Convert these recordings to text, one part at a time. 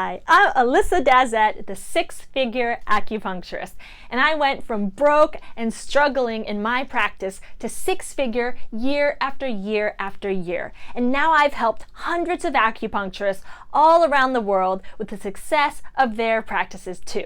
Hi, I'm Alyssa Dazet, the six-figure acupuncturist, and I went from broke and struggling in my practice to six-figure year after year after year. And now I've helped hundreds of acupuncturists all around the world with the success of their practices too.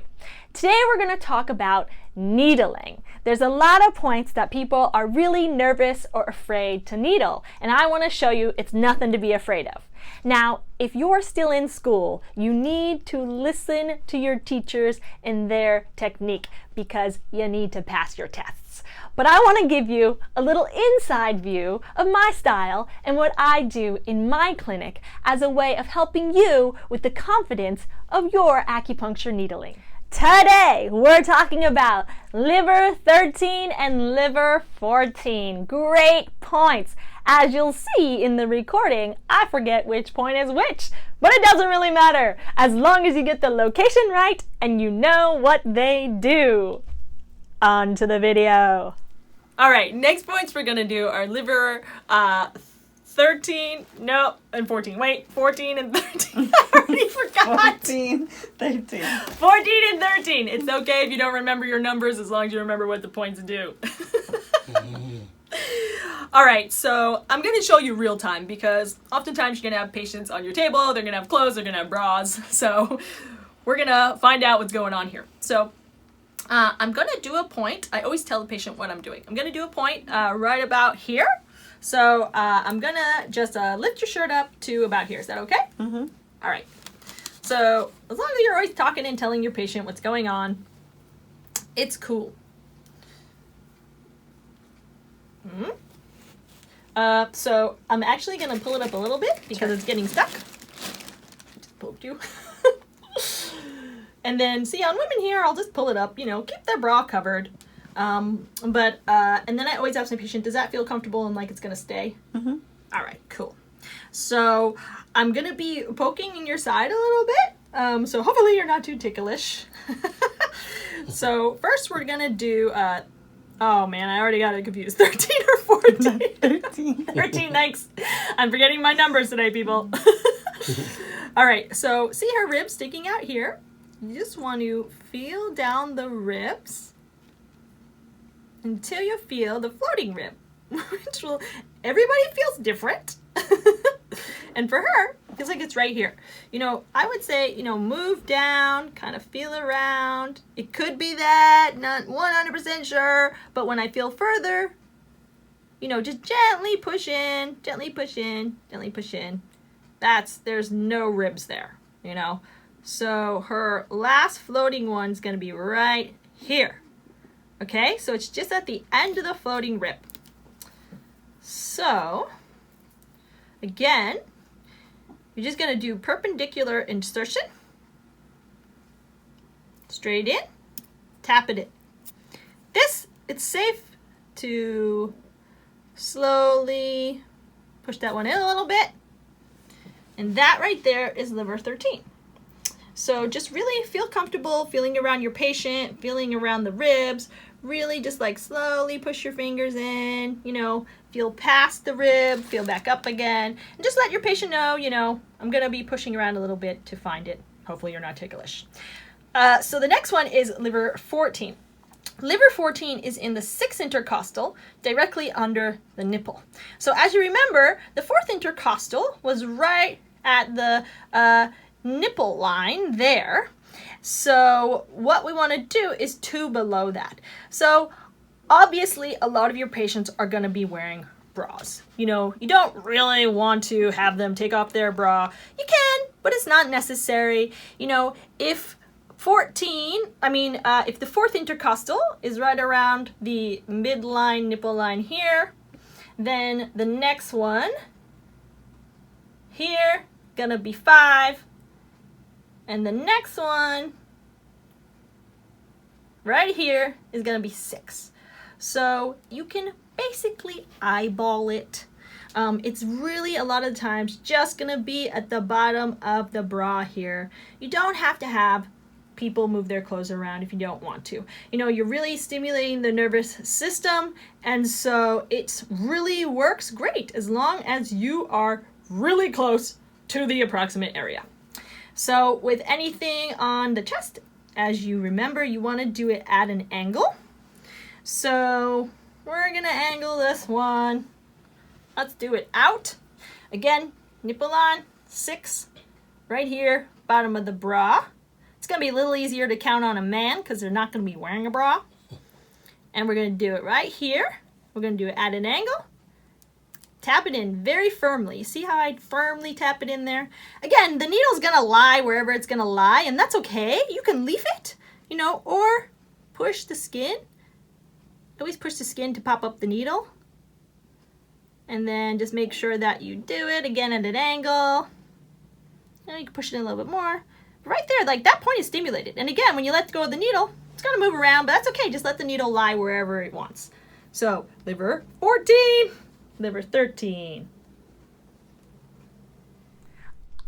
Today we're going to talk about needling. There's a lot of points that people are really nervous or afraid to needle, and I want to show you it's nothing to be afraid of. Now, if you're still in school, you need to listen to your teachers and their technique because you need to pass your tests. But I want to give you a little inside view of my style and what I do in my clinic as a way of helping you with the confidence of your acupuncture needling. Today, we're talking about liver 13 and liver 14. Great points. As you'll see in the recording, I forget which point is which, but it doesn't really matter as long as you get the location right and you know what they do. On to the video. All right, next points we're going to do are liver 13, no, and 14. Wait, 14 and 13. I already forgot. 14, 13. 14 and 13. It's okay if you don't remember your numbers as long as you remember what the points do. All right, so I'm going to show you real time because oftentimes you're going to have patients on your table. They're going to have clothes. They're going to have bras. So we're going to find out what's going on here. So I'm going to do a point. I always tell the patient what I'm doing. I'm going to do a point right about here. So I'm going to just lift your shirt up to about here. Is that okay? Mm-hmm. All right. So as long as you're always talking and telling your patient what's going on, it's cool. Mm-hmm. So I'm actually going to pull it up a little bit because it's getting stuck. Just poked you. And then see on women here, I'll just pull it up, keep their bra covered. And then I always ask my patient, does that feel comfortable and like it's going to stay? Mm-hmm. All right, cool. So I'm going to be poking in your side a little bit. So hopefully you're not too ticklish. So first we're going to do, oh man, I already got it confused. 13 or 14? 13. 13, thanks. I'm forgetting my numbers today, people. All right, so see her ribs sticking out here? You just want to feel down the ribs until you feel the floating rib, which will, everybody feels different. And for her, it feels like it's right here. I would say, move down, kind of feel around. It could be that, not 100% sure, but when I feel further, just gently push in, gently push in, gently push in. There's no ribs there, So her last floating one's going to be right here. Okay, so it's just at the end of the floating rib. So, again, you're just going to do perpendicular insertion. Straight in, tap it in. It's safe to slowly push that one in a little bit. And that right there is liver 13. So just really feel comfortable feeling around your patient, feeling around the ribs. Really just like slowly push your fingers in, feel past the rib, feel back up again. And just let your patient know, I'm going to be pushing around a little bit to find it. Hopefully you're not ticklish. So the next one is liver 14. Liver 14 is in the 6th intercostal, directly under the nipple. So as you remember, the 4th intercostal was right at the nipple line there. So what we want to do is 2 below that. So obviously a lot of your patients are going to be wearing bras. You don't really want to have them take off their bra. You can, but it's not necessary. If if the 4th intercostal is right around the midline nipple line here, then the next one here gonna be 5. And the next one right here is going to be 6. So you can basically eyeball it. It's really a lot of times just going to be at the bottom of the bra here. You don't have to have people move their clothes around if you don't want to. You're really stimulating the nervous system, and so it really works great as long as you are really close to the approximate area. So with anything on the chest, as you remember, you want to do it at an angle. So we're going to angle this one. Let's do it out. Again, nipple on, 6, right here, bottom of the bra. It's going to be a little easier to count on a man because they're not going to be wearing a bra. And we're going to do it right here. We're going to do it at an angle. Tap it in very firmly. See how I firmly tap it in there? Again, the needle's going to lie wherever it's going to lie, and that's okay. You can leave it, or push the skin. Always push the skin to pop up the needle. And then just make sure that you do it again at an angle. You can push it in a little bit more. But right there, like that point is stimulated. And again, when you let go of the needle, it's going to move around, but that's okay. Just let the needle lie wherever it wants. So, liver 14, liver 13.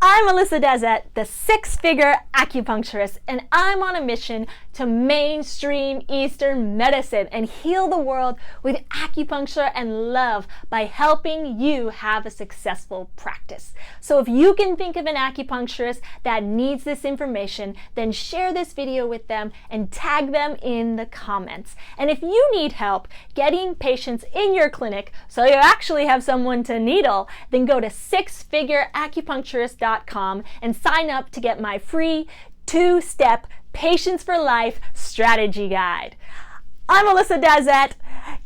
I'm Alyssa Dazet, the 6-figure acupuncturist, and I'm on a mission to mainstream Eastern medicine and heal the world with acupuncture and love by helping you have a successful practice. So if you can think of an acupuncturist that needs this information, then share this video with them and tag them in the comments. And if you need help getting patients in your clinic so you actually have someone to needle, then go to 6figureacupuncturist.com and sign up to get my free 2-step Patients for Life strategy guide. I'm Alyssa Dazet.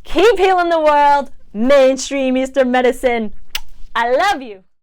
Keep healing the world. Mainstream Eastern medicine. I love you.